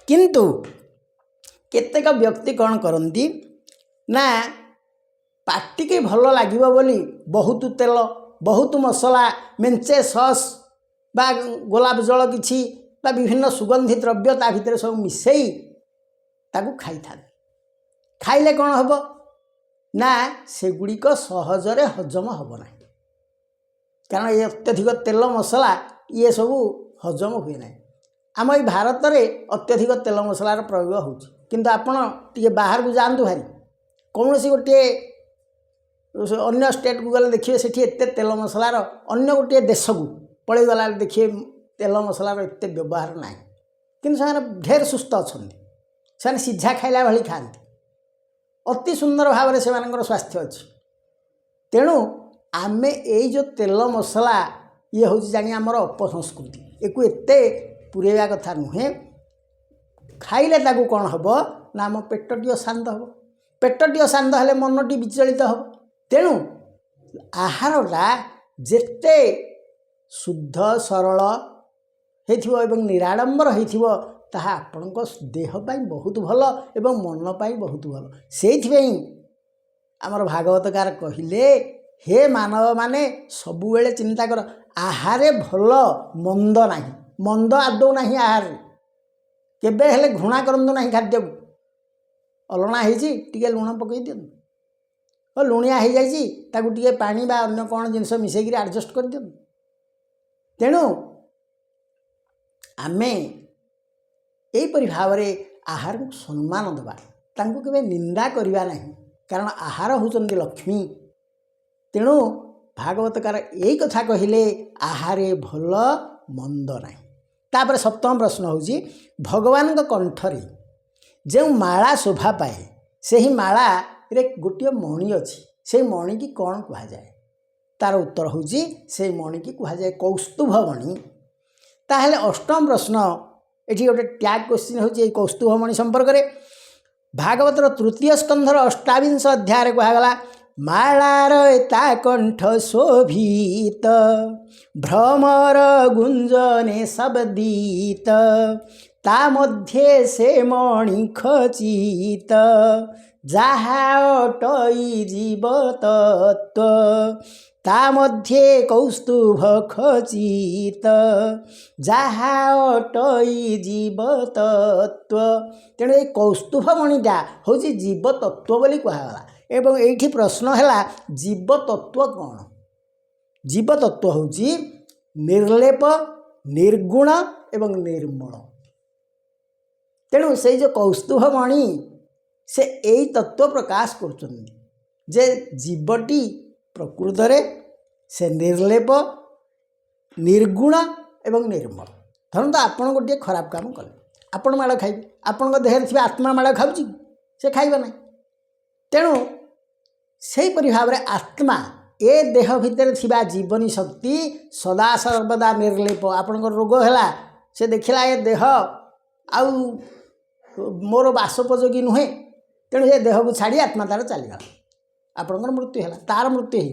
किंतु केतेक व्यक्ति कौन करती ना पार्टी के भल लगे बोली बहुत तेल बहुत मसला मेंचे सस बा गोलाप जल किछि बा विभिन्न सुगंधी द्रव्य ता भितर सब मिसई ताकू खाई था खाइले कौन हम ना सेगुड़िक सहजरे हजम हम ना कारण ये अत्यधिक तेल मसला ये सब हजम हुए ना। आम ये भारत में अत्यधिक तेल मसलार प्रयोग होछि किंतु आपण टे बाहर को जातु भारी कौन सी गोटे अन्य स्टेट को गले देखिए सेठी एते तेल मसलार अन्य गोटे देश को पलि गला देखिए तेल मसलार एते व्यवहार ना किंतु से ढेर सुस्थ अच्छा से सीझा खाइला भाई खाती अति सुंदर भाव से स्वास्थ्य अच्छी। तेणु आमे यही जो तेल मसला ये हूँ जानी आमर अपसंस्कृति एक एते पुरेवा कथा नुहे खाइले ताकू कौन हम ना आम पेटटी शांत हम पेटटी शांत हेले मनटी विचलित हम। तेणु आहारटा जेते शुद्ध सरल होइथिबो एवं निराडंबर होइथिबो ताहा आपणको देह पाई बहुत भल एवं मन पाई बहुत भल। सेइथिबेई आमर भागवतकार कहिले हे मानव माने सबुबेले चिंता कर आहारे भल मंद नाही मंद आदौ नाही आहार केबे हेले घृणा करंतु नाही खाद्य को अलणा होइछि टिके लुण पकई दियंतु और लुणिया हो जाइछि ताकू टिके पानी बा अन्य कौन जिनस मिसेकी एडजस्ट कर दियंतु। तेणु आमे एपरि भाव आहार को सम्मान देवा तांको केबे निंदा करिवा नहीं कारण आहार होचंदी लक्ष्मी। तेणु भागवतकार यही कथा कहिले आहारे भल मंद नहीं। तापर सप्तम प्रश्न होची भगवान कंठरे जो माला शोभा पाए से ही माला रे गोटे मणि अच्छी से मणि की कौन कह जाए तार उत्तर होची से मणि की कह जाए कौस्तुभ मणि। ताहले अष्टम प्रश्न एठी गोटे टैग क्वेश्चन होची कौस्तुभ मणि संपर्क में भागवतर तृतीय स्कंधर 28 अध्याय कहगला मालार ता कंठ शोभित भ्रमर गुंजने शब्दित ता मध्य से मणि खचित जहा अटई जीव तत्व ता मध्य कौस्तुभ खचित जहा अटई जीव तत्व। तेणु ये कौस्तुभ मणिटा हूँ जीव तत्व बोली कहगला एवं एठी प्रश्न है जीव तत्व कौन जीव तत्व हूँ निर्लेप निर्गुण एवं निर्मल। तेणु से जो कौस्तुभ मणि से यही तत्व प्रकाश कर जीवटी प्रकृत से निर्लेप निर्गुण एवं निर्मल। धरत आपड़ गोटे खराब काम कले आपण माड़ खाइबे आपण देह थी आत्मा माड़ खाऊँ से खाइबा ना। तेणु से भाव में आत्मा ए देह भितर थिबा जीवनी शक्ति सदा सर्वदा निर्लेप आपण रोग है से देखला ए देह आउ मोर बासोपयोगी नुहे तेणु ये देह को छाड़ी आत्मा तार चलीगला आपणकर मृत्यु है तार मृत्यु है।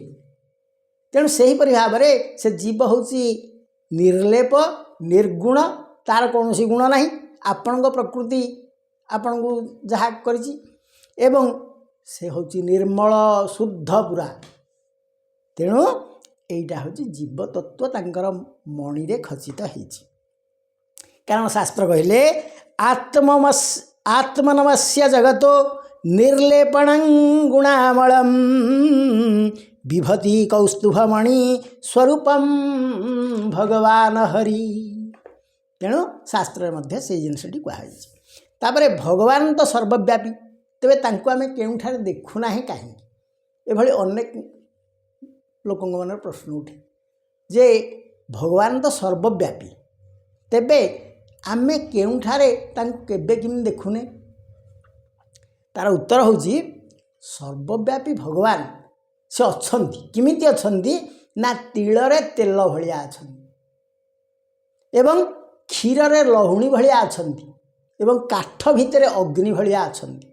तेणु से ही भाव में से जीव हूँ निर्लेप निर्गुण तार कौन गुण ना आपण प्रकृति आपण को जहाँ करिछि एवं से हूँ निर्मल शुद्ध पूरा। तेणु यहीटा हूँ जीव तत्व तांकर मणिरे खचित होइछि कारण शास्त्र कहले आत्मनमस्य जगतो निर्लेपण गुणामलम विभति कौस्तुभमणि स्वरूपम भगवान हरि। तेणु शास्त्र मध्य से जिनसटी कहपर भगवान तो सर्वव्यापी तेरे तांको आमे केउठारे देखुना ही कहीं एभली अनेक लोक मन प्रश्न उठे जे भगवान तो सर्वव्यापी तेबे आमे केउठारे तांको केबे किमि देखुने तार उत्तर होची सर्वव्यापी भगवान से अछंती किमिति अछंती ना तिलरे तेल भलिया अछंती एवं क्षीर रे लहुणी भलिया अछंती एवं काठ भितरे अग्नि भलिया अछंती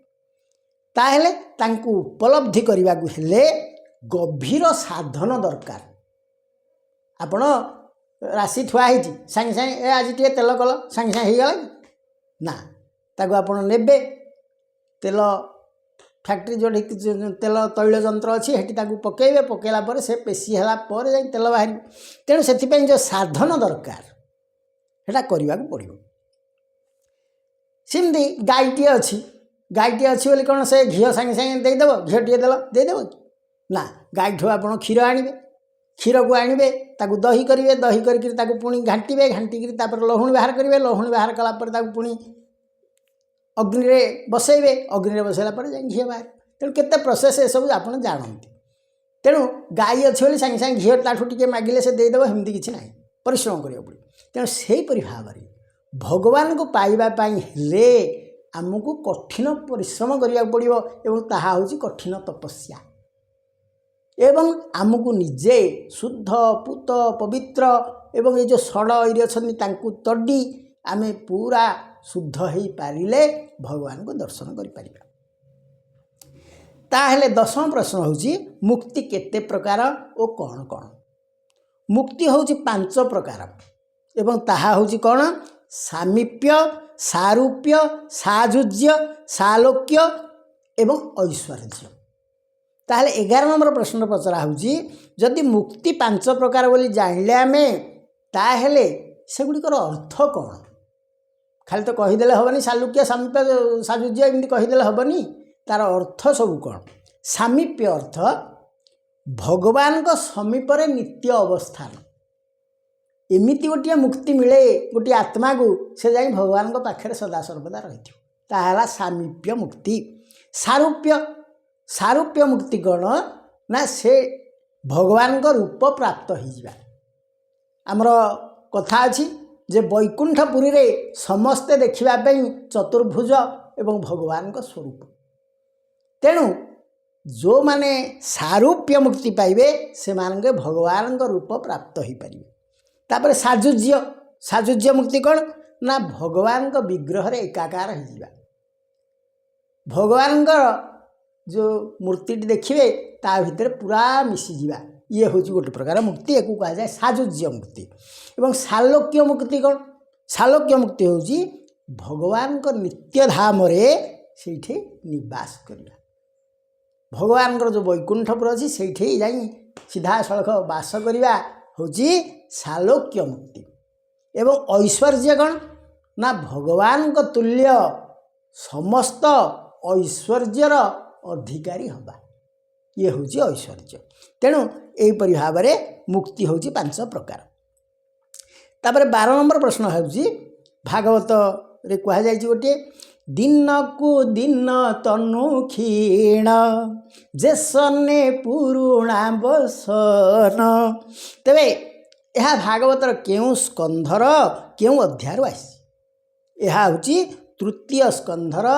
ताहेले तांको उपलब्धि करबा को हेले गभीर साधन दरकार आपण राशि थुआ होती सांगे सांगे आज टे तेल कल सांगे सांगे हो ना ताको आपण नेबे तेल फैक्ट्री जो तेल तैल जंत्र अच्छी हेटी ताको पकेबे पकेला पर से पेशी होला पर जाई तेल बाहर तेणु से जो साधन दरकार हेटा करबा को पड़िबो सिमदी गायटी अच्छी बोली कौन से घी सांगे सांगे देदेव घी टे देदेव ना गाय ठू आप क्षीर आणवे क्षीर को आणवे ताकू दही करेंगे दही करके पुणी घाटे घाटिकी लहुणी बाहर करेंगे लहुणी बाहर कलापर पुणी अग्नि रे बसैबे अग्नि रे बसैला पर जाई घी बाहर तेणु केते प्रोसेस ए सब आप जानते तेणु गाय अच्छी बोली सांगे सांगे घी ताठू टिके मागिले से देदेव एमती किसी ना परिश्रम करिया पड़े तेणु से भाव में भगवान को पाइबा पाई हेले आमको कठिन परिश्रम करिया पड़िबो एवं ताहा होची कठिन तपस्या एवं आमको निजे शुद्ध पूत पवित्र एवं ये जो षड ऐरी अछंती तांकु तड्डी आमे पूरा शुद्ध हो पारिले भगवान को दर्शन करि परिबा ताहेले दशम प्रश्न होची मुक्ति केते प्रकार ओ कौन कौन मुक्ति होची 5 प्रकार एवं ताहा होची कौन सामीप्य सारूप्य साजुज्य सालोक्य एवं ऐश्वर्य ताहले 11 नंबर प्रश्न पचरा होची जदि मुक्ति 5 प्रकार बोली जानिले आमे ताहेले सेगुड़िकर अर्थ कौन खाली तो कहीदेले हेनी सालुक्य सामीप्य साजुज्य एमती कहीदेले हेनी तार अर्थ सब कौन सामीप्य अर्थ भगवान को समीप नित्य अवस्थान एमिति गोटे मुक्ति मिले गोटे आत्मा को से जाई भगवान को पाखे सदा सर्वदा रही ताला सामीप्य मुक्ति सारूप्य सारूप्य मुक्ति कौन ना से भगवान को रूप प्राप्त हो जावा आमर कथा अच्छी जे वैकुंठपुरी रे समस्ते देखा चतुर्भुज एवं भगवान को स्वरूप तेणु जो माने सारूप्य मुक्ति पाइबे से मानके भगवान को रूप प्राप्त हो पारे तापर साजुज्य साजुज्य मुक्ति कौन ना भगवान को विग्रह रे एकाकार हो जावा भगवान जो मूर्ति देखिए ता भितर पूरा मिसीजा ये हूँ गोटे प्रकार मुक्ति एक कह जाए साजुज्य मुक्ति एवं सालोक्य मुक्ति कौन सालोक्य मुक्ति हूँ भगवान को नित्य धाम रे से निवास करवा भगवान जो वैकुंठपुर अच्छी से जाई सीधा सड़क बास करवा हूँ सालोक्य मुक्ति एवं ऐश्वर्य कौन ना भगवान को तुल्य समस्त ऐश्वर्यर अधिकारी हवा ये हूँ ऐश्वर्य तेणु यहीपरि भाव में मुक्ति हूँ 5 प्रकार तापर 12 नंबर प्रश्न हूँ भागवत रे कह जाए गोटे दिन को दिन तनु क्षीण जेसने पुरुणा बसन तेरे यह भागवतर केउ स्कंधर केउ अध्याय आसी यह हूँ तृतीय स्कंधर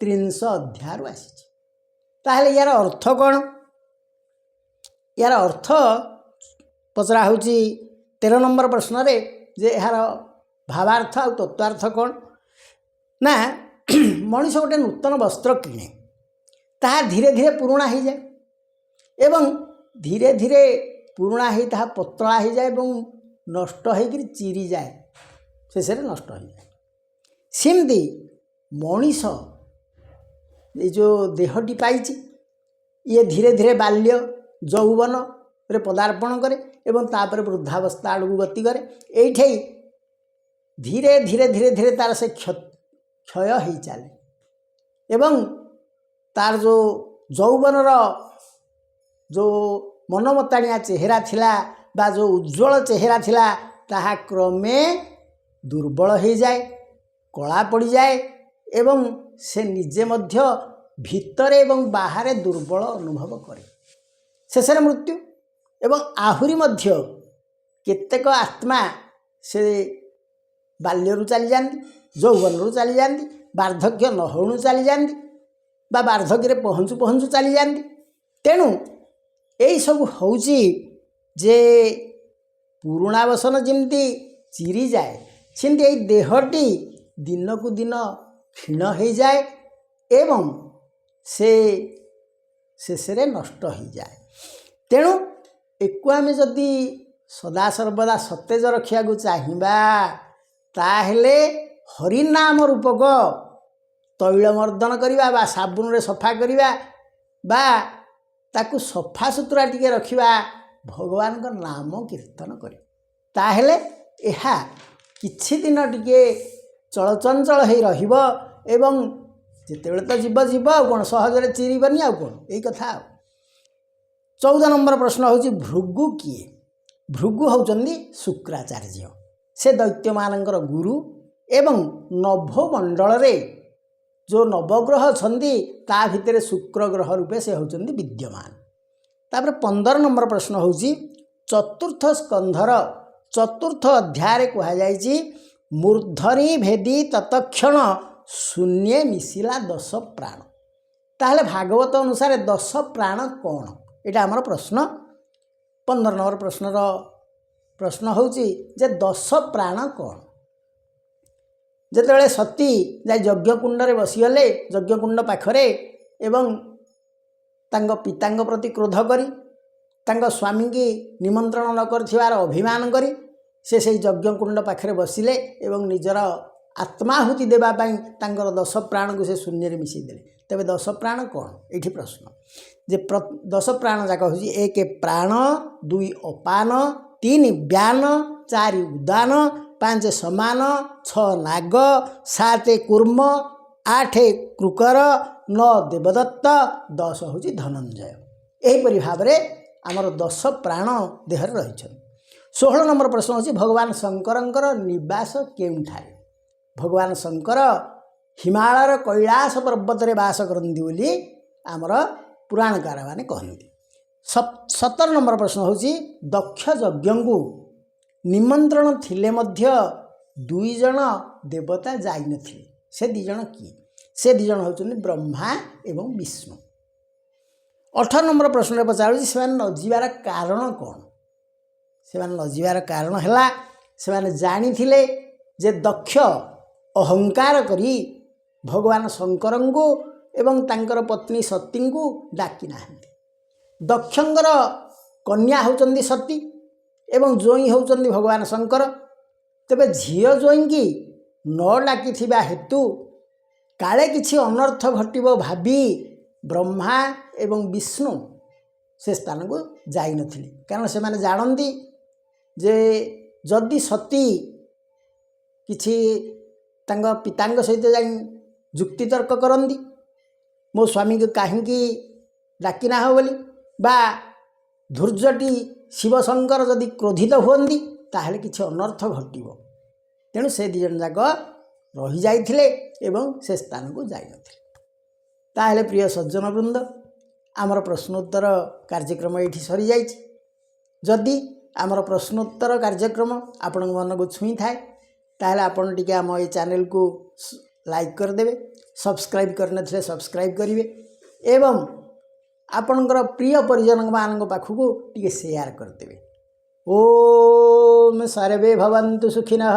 30 अध्याय आसी ताहले यार अर्थ कौन यार अर्थ पचरा हूँ 13 नंबर प्रश्न रे जे यार भावार्थ और तत्वार्थ कौन ना मनीष गोटे नूतन वस्त्र किणे ताहा धीरे धीरे पुराणा हो जाए एवं धीरे धीरे पुराणा हो ताहा पतला हो जाए एवं नष्ट होकर चिरी जाए शेष नष्ट हो जाए सेमती मनीष ये जो देहटी पाई ये धीरे धीरे बाल्य यौवन रे पदार्पण करे एवं तापर वृद्धावस्था आड़ को गति करे ये धीरे धीरे धीरे धीरे तार से क्षय हो चले एवं तार जो यौवनर जो मनमताणिया चेहरा थिला बा जो उज्ज्वल चेहरा थिला ताहा क्रमे दुर्बल हो जाए कला पड़ जाए एवं से निजे मध्य भितर एवं बाहर दुर्बल अनुभव करे शेष मृत्यु एवं आहुरी मध्य କେତେକ ଆତ୍ମା ସେ ବାଲ୍ୟରୁ ଚାଲିଯାଆନ୍ତି, ଯୌବନରୁ ଚାଲିଯାଆନ୍ତି, ବାର୍ଦ୍ଧକ୍ୟ ନ ହେଉଣୁ ଚାଲିଯାଆନ୍ତି ବା ବାର୍ଦ୍ଧକ୍ୟରେ ପହଞ୍ଚୁ ପହଞ୍ଚୁ ଚାଲିଯାଆନ୍ତି। ତେଣୁ ଏଇସବୁ ହେଉଛି ଯେ ପୁରୁଣା ବସନ ଯେମିତି ଚିରିଯାଏ, ସେମିତି ଏଇ ଦେହଟି ଦିନକୁ ଦିନ କ୍ଷୀଣ ହୋଇଯାଏ ଏବଂ ସେ ଶେଷରେ ନଷ୍ଟ ହୋଇଯାଏ। ତେଣୁ ଏକୁ ଆମେ ଯଦି ସଦାସର୍ବଦା ସତେଜ ରଖିବାକୁ ଚାହିଁବା ତାହେଲେ ହରିନାମ ରୂପକ ତୈଳ ମର୍ଦ୍ଦନ କରିବା ବା ସାବୁନରେ ସଫା କରିବା ବା ତାକୁ ସଫାସୁତୁରା ଟିକେ ରଖିବା, ଭଗବାନଙ୍କ ନାମ କୀର୍ତ୍ତନ କରିବା। ତାହେଲେ ଏହା କିଛି ଦିନ ଟିକେ ଚଳଚଞ୍ଚଳ ହୋଇ ରହିବ ଏବଂ ଯେତେବେଳେ ତ ଯିବ ଯିବ ଆଉ କ'ଣ, ସହଜରେ ଚିରିବନି ଆଉ କ'ଣ, ଏଇ କଥା ଆଉ। 14 ନମ୍ବର ପ୍ରଶ୍ନ ହେଉଛି ଭୃଗୁ କିଏ? ଭୃଗୁ ହେଉଛନ୍ତି ଶୁକ୍ରାଚାର୍ଯ୍ୟ। ସେ ଦୈତ୍ୟମାନଙ୍କର ଗୁରୁ ଏବଂ ନଭମଣ୍ଡଳରେ ଯେଉଁ ନବଗ୍ରହ ଅଛନ୍ତି ତା ଭିତରେ ଶୁକ୍ର ଗ୍ରହ ରୂପେ ସେ ହେଉଛନ୍ତି ବିଦ୍ୟମାନ। ତାପରେ 15 ନମ୍ବର ପ୍ରଶ୍ନ ହେଉଛି ଚତୁର୍ଥ ସ୍କନ୍ଧର ଚତୁର୍ଥ ଅଧ୍ୟାୟରେ କୁହାଯାଇଛି ମୂର୍ଦ୍ଧନି ଭେଦି ତତକ୍ଷଣ ଶୂନ୍ୟେ ମିଶିଲା 10 ପ୍ରାଣ। ତାହେଲେ ଭାଗବତ ଅନୁସାରେ 10 ପ୍ରାଣ କ'ଣ? ଏଇଟା ଆମର ପ୍ରଶ୍ନ। 15 ନମ୍ବର ପ୍ରଶ୍ନ ହେଉଛି ଯେ 10 ପ୍ରାଣ କ'ଣ? ଯେତେବେଳେ ସତୀ ଯାଇ ଯଜ୍ଞକୁଣ୍ଡରେ ବସିଗଲେ, ଯଜ୍ଞକୁଣ୍ଡ ପାଖରେ, ଏବଂ ତାଙ୍କ ପିତାଙ୍କ ପ୍ରତି କ୍ରୋଧ କରି ତାଙ୍କ ସ୍ୱାମୀଙ୍କି ନିମନ୍ତ୍ରଣ ନ କରିଥିବାର ଅଭିମାନ କରି ସେ ସେହି ଯଜ୍ଞକୁଣ୍ଡ ପାଖରେ ବସିଲେ ଏବଂ ନିଜର ଆତ୍ମାହୁତି ଦେବା ପାଇଁ ତାଙ୍କର 10 ପ୍ରାଣକୁ ସେ ଶୂନ୍ୟରେ ମିଶାଇ ଦେଲେ। ତେବେ 10 ପ୍ରାଣ କ'ଣ? ଏଇଠି ପ୍ରଶ୍ନ ଯେ 10 ପ୍ରାଣ ଯାକ ହେଉଛି 1 ପ୍ରାଣ, 2 ଅପାନ, 3 ବ୍ୟାନ, 4 ଉଦାନ, 5 ସମାନ, 6 ନାଗ, 7 କୁର୍ମ, 8 କୃକର, 9 ଦେବଦତ୍ତ, 10 ହେଉଛି ଧନଞ୍ଜୟ। ଏହିପରି ଭାବରେ ଆମର 10 ପ୍ରାଣ ଦେହରେ ରହିଛନ୍ତି। 16 ନମ୍ବର ପ୍ରଶ୍ନ ହେଉଛି ଭଗବାନ ଶଙ୍କରଙ୍କର ନିବାସ କେଉଁଠାରେ? ଭଗବାନ ଶଙ୍କର ହିମାଳୟର କୈଳାସ ପର୍ବତରେ ବାସ କରନ୍ତି ବୋଲି ଆମର ପୁରାଣକାରମାନେ କହନ୍ତି। 17 ନମ୍ବର ପ୍ରଶ୍ନ ହେଉଛି ଦକ୍ଷ ଯଜ୍ଞଙ୍କୁ ନିମନ୍ତ୍ରଣ ଥିଲେ ମଧ୍ୟ 2 ଜଣ ଦେବତା ଯାଇନଥିଲେ। ସେ 2 ଜଣ କିଏ? ସେ 2 ଜଣ ହେଉଛନ୍ତି ବ୍ରହ୍ମା ଏବଂ ବିଷ୍ଣୁ। 18 ନମ୍ବର ପ୍ରଶ୍ନରେ ପଚାରୁଛି ସେମାନେ ନ ଯିବାର କାରଣ କ'ଣ? ସେମାନେ ନ ଯିବାର କାରଣ ହେଲା ସେମାନେ ଜାଣିଥିଲେ ଯେ ଦକ୍ଷ ଅହଙ୍କାର କରି ଭଗବାନ ଶଙ୍କରଙ୍କୁ ଏବଂ ତାଙ୍କର ପତ୍ନୀ ସତୀଙ୍କୁ ଡାକି ନାହାନ୍ତି। ଦକ୍ଷଙ୍କର କନ୍ୟା ହେଉଛନ୍ତି ସତୀ ଏବଂ ଜ୍ୱଇଁ ହେଉଛନ୍ତି ଭଗବାନ ଶଙ୍କର। ତେବେ ଝିଅ ଜ୍ୱଇଁକି ନ ଡାକିଥିବା ହେତୁ କାଳେ କିଛି ଅନର୍ଥ ଘଟିବ ଭାବି ବ୍ରହ୍ମା ଏବଂ ବିଷ୍ଣୁ ସେ ସ୍ଥାନକୁ ଯାଇନଥିଲେ। କାରଣ ସେମାନେ ଜାଣନ୍ତି ଯେ ଯଦି ସତୀ କିଛି ତାଙ୍କ ପିତାଙ୍କ ସହିତ ଯାଇ ଯୁକ୍ତିତର୍କ କରନ୍ତି ମୋ ସ୍ୱାମୀକୁ କାହିଁକି ଡାକିନାହ ବୋଲି, ବା ଧୈର୍ଯ୍ୟଟି ଶିବଶଙ୍କର ଯଦି କ୍ରୋଧିତ ହୁଅନ୍ତି ତାହେଲେ କିଛି ଅନର୍ଥ ଘଟିବ। ତେଣୁ ସେ 2 ଜଣ ଯାକ ରହିଯାଇଥିଲେ ଏବଂ ସେ ସ୍ଥାନକୁ ଯାଇନଥିଲେ। ତାହେଲେ ପ୍ରିୟ ସଜ୍ଜନବୃନ୍ଦ, ଆମର ପ୍ରଶ୍ନୋତ୍ତର କାର୍ଯ୍ୟକ୍ରମ ଏଇଠି ସରିଯାଇଛି। ଯଦି ଆମର ପ୍ରଶ୍ନୋତ୍ତର କାର୍ଯ୍ୟକ୍ରମ ଆପଣଙ୍କ ମନକୁ ଛୁଇଁଥାଏ ତାହେଲେ ଆପଣ ଟିକେ ଆମ ଏଇ ଚ୍ୟାନେଲକୁ ଲାଇକ୍ କରିଦେବେ, ସବସ୍କ୍ରାଇବ୍ କରିନଥିଲେ ସବସ୍କ୍ରାଇବ୍ କରିବେ ଏବଂ ଆପଣଙ୍କର ପ୍ରିୟ ପରିଜନମାନଙ୍କ ପାଖକୁ ଟିକେ ସେୟାର କରିଦେବେ। ଓମ୍ ସର୍ବେ ଭବନ୍ତୁ ସୁଖିନଃ,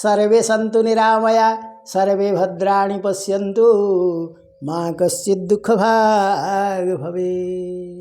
ସର୍ବେ ସନ୍ତୁ ନିରାମୟା, ସର୍ବେ ଭଦ୍ରାଣି ପଶ୍ୟନ୍ତୁ, ମା କଶ୍ଚିତ୍ ଦୁଃଖ ଭାଗ ଭବେତ୍।